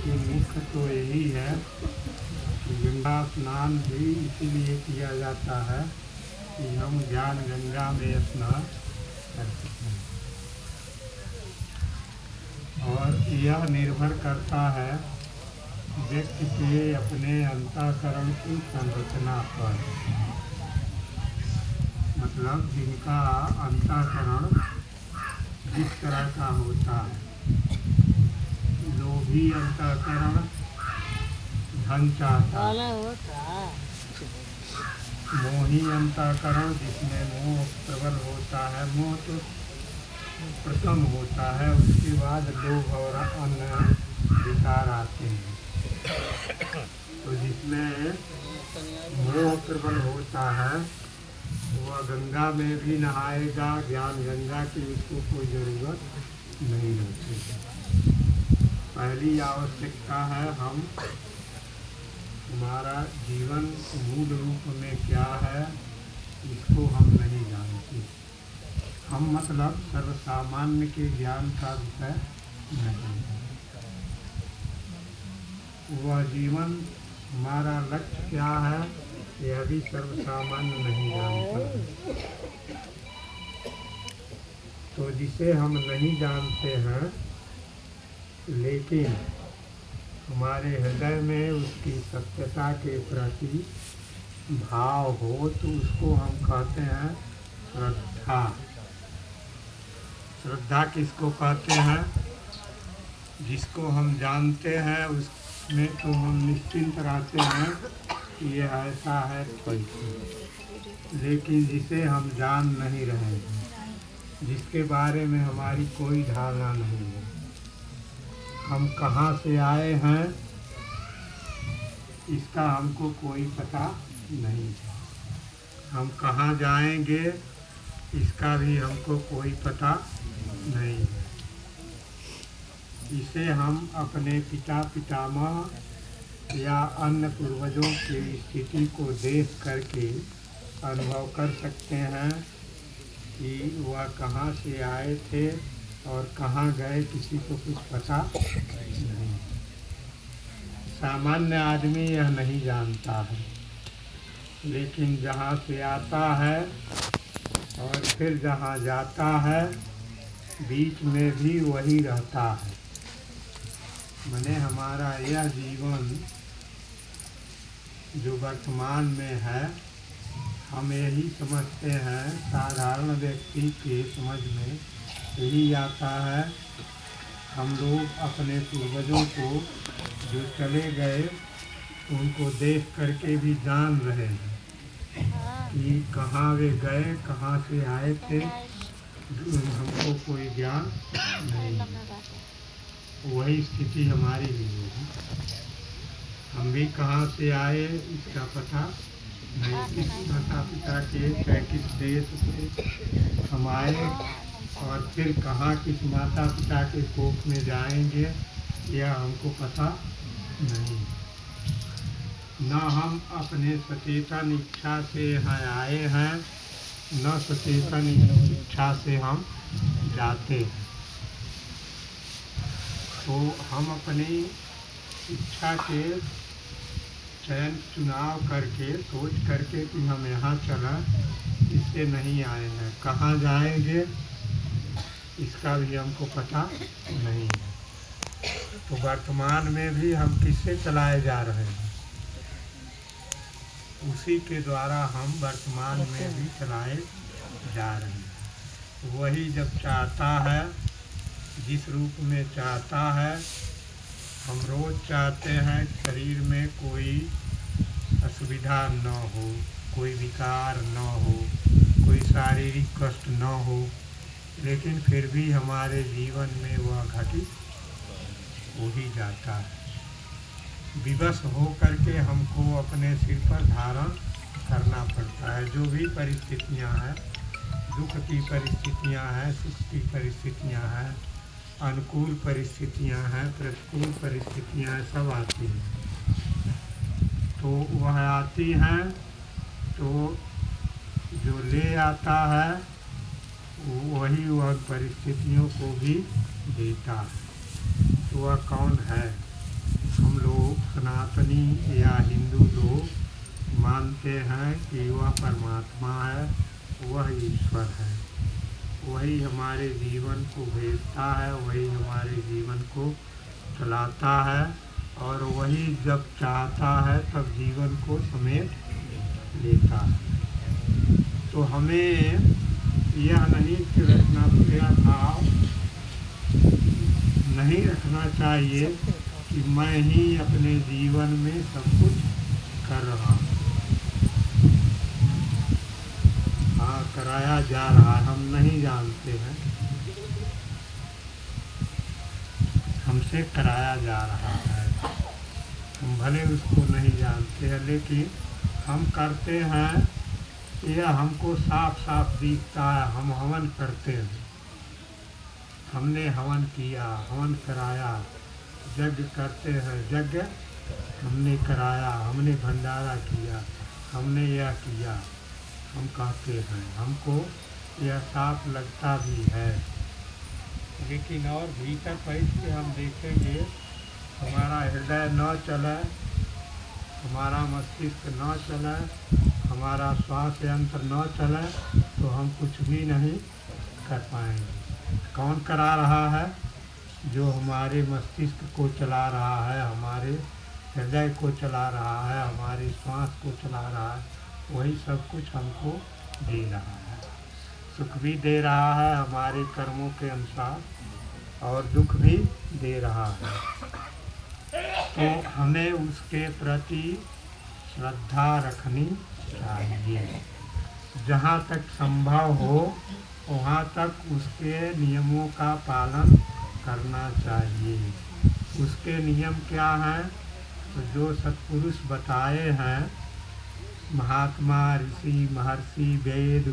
कि मुख्य तो यही है कि गंगा स्नान भी इसीलिए किया जाता है कि हम ज्ञान गंगा में स्नान कर सकें। और यह निर्भर करता है व्यक्ति के अपने अंतःकरण की संरचना पर। मतलब जिनका अंतःकरण जिस तरह का होता है, लोभी अंतःकरण धन चाहता है, मोही अंतःकरण जिसमें मोह प्रबल होता है, मोह तो प्रथम होता है, उसके बाद लोभ और अन्य विकार आते हैं। तो जिसमें मोह प्रबल होता है वह गंगा में भी नहाएगा, ज्ञान गंगा की उसको कोई ज़रूरत नहीं रहती। पहली आवश्यकता है हमारा जीवन मूल रूप में क्या है इसको हम नहीं जानते। हम मतलब सर्वसामान्य के ज्ञान का विषय नहीं है। वह जीवन हमारा लक्ष्य क्या है यह भी सर्वसामान्य नहीं जानता। तो जिसे हम नहीं जानते हैं लेकिन हमारे हृदय में उसकी सत्यता के प्रति भाव हो तो उसको हम कहते हैं श्रद्धा। श्रद्धा किसको कहते हैं? जिसको हम जानते हैं उसमें तो हम निश्चिंत रहते हैं कि ये ऐसा है कैसे। लेकिन जिसे हम जान नहीं रहे हैं, जिसके बारे में हमारी कोई धारणा नहीं है, हम कहाँ से आए हैं इसका हमको कोई पता नहीं है, हम कहाँ जाएंगे इसका भी हमको कोई पता नहीं है। इसे हम अपने पिता पितामह या अन्य पूर्वजों की स्थिति को देख करके अनुभव कर सकते हैं कि वह कहाँ से आए थे और कहाँ गए, किसी को कुछ पता नहीं। सामान्य आदमी यह नहीं जानता है, लेकिन जहाँ से आता है और फिर जहाँ जाता है बीच में भी वही रहता है। माने हमारा यह जीवन जो वर्तमान में है, हम यही समझते हैं, साधारण व्यक्ति के समझ में यही आता है। हम लोग अपने पूर्वजों को जो चले गए उनको देख करके भी जान रहे हैं कि कहाँ वे गए, कहाँ से आए थे, हमको कोई ज्ञान नहीं है। वही स्थिति हमारी भी होगी। हम भी कहाँ से आए इसका पता नहीं, किस माता पिता के किस देश से हम आए और फिर कहाँ किस माता पिता के कोख में जाएंगे यह हमको पता नहीं। न हम अपने सचेतन इच्छा से यहाँ आए हैं, न सचेतन इच्छा से हम जाते हैं। तो हम अपनी इच्छा के चयन चुनाव करके सोच करके कि हम यहाँ चला इससे नहीं आए हैं, कहाँ जाएंगे इसका भी हमको पता नहीं है। तो वर्तमान में भी हम किससे चलाए जा रहे हैं, उसी के द्वारा हम वर्तमान में भी चलाए जा रहे हैं। वही जब चाहता है, जिस रूप में चाहता है, हम रोज़ चाहते हैं शरीर में कोई असुविधा न हो, कोई विकार न हो, कोई शारीरिक कष्ट न हो, लेकिन फिर भी हमारे जीवन में वह घटित हो ही जाता है। विवश हो करके हमको अपने सिर पर धारण करना पड़ता है। जो भी परिस्थितियां हैं, दुख की परिस्थितियां हैं, सुख की परिस्थितियां हैं, अनुकूल परिस्थितियां हैं, प्रतिकूल परिस्थितियां हैं, सब आती हैं। तो वह आती हैं तो जो ले आता है वही वह परिस्थितियों को भी देता है। तो वह कौन है? हम लोग सनातनी या हिंदू लोग मानते हैं कि वह परमात्मा है, वह ईश्वर है, वही हमारे जीवन को भेजता है, वही हमारे जीवन को चलाता है, और वही जब चाहता है तब जीवन को समेट लेता है। तो हमें यह नहीं रखना भाव नहीं रखना चाहिए कि मैं ही अपने जीवन में सब कुछ कर रहा हूँ। हाँ, कराया जा रहा है, हम नहीं जानते हैं, हमसे कराया जा रहा है, हम भले उसको नहीं जानते हैं, लेकिन हम करते हैं। यह हमको साफ साफ दिखता है। हम हवन करते हैं, हमने हवन किया, हवन कराया, यज्ञ करते हैं, यज्ञ हमने कराया, हमने भंडारा किया, हमने यह किया, हम कहते हैं, हमको यह साफ लगता भी है। लेकिन और भीतर बैठ के हम देखेंगे, हमारा हृदय न चले, हमारा मस्तिष्क न चले, हमारा श्वास यंत्र न चले, तो हम कुछ भी नहीं कर पाएंगे। कौन करा रहा है? जो हमारे मस्तिष्क को चला रहा है, हमारे हृदय को चला रहा है, हमारे श्वास को चला रहा है, वही सब कुछ हमको दे रहा है। सुख भी दे रहा है हमारे कर्मों के अनुसार, और दुख भी दे रहा है। तो हमें उसके प्रति श्रद्धा रखनी चाहिए। जहाँ तक संभव हो वहाँ तक उसके नियमों का पालन करना चाहिए। उसके नियम क्या हैं? तो जो सत्पुरुष बताए हैं, महात्मा, ऋषि, महर्षि, वेद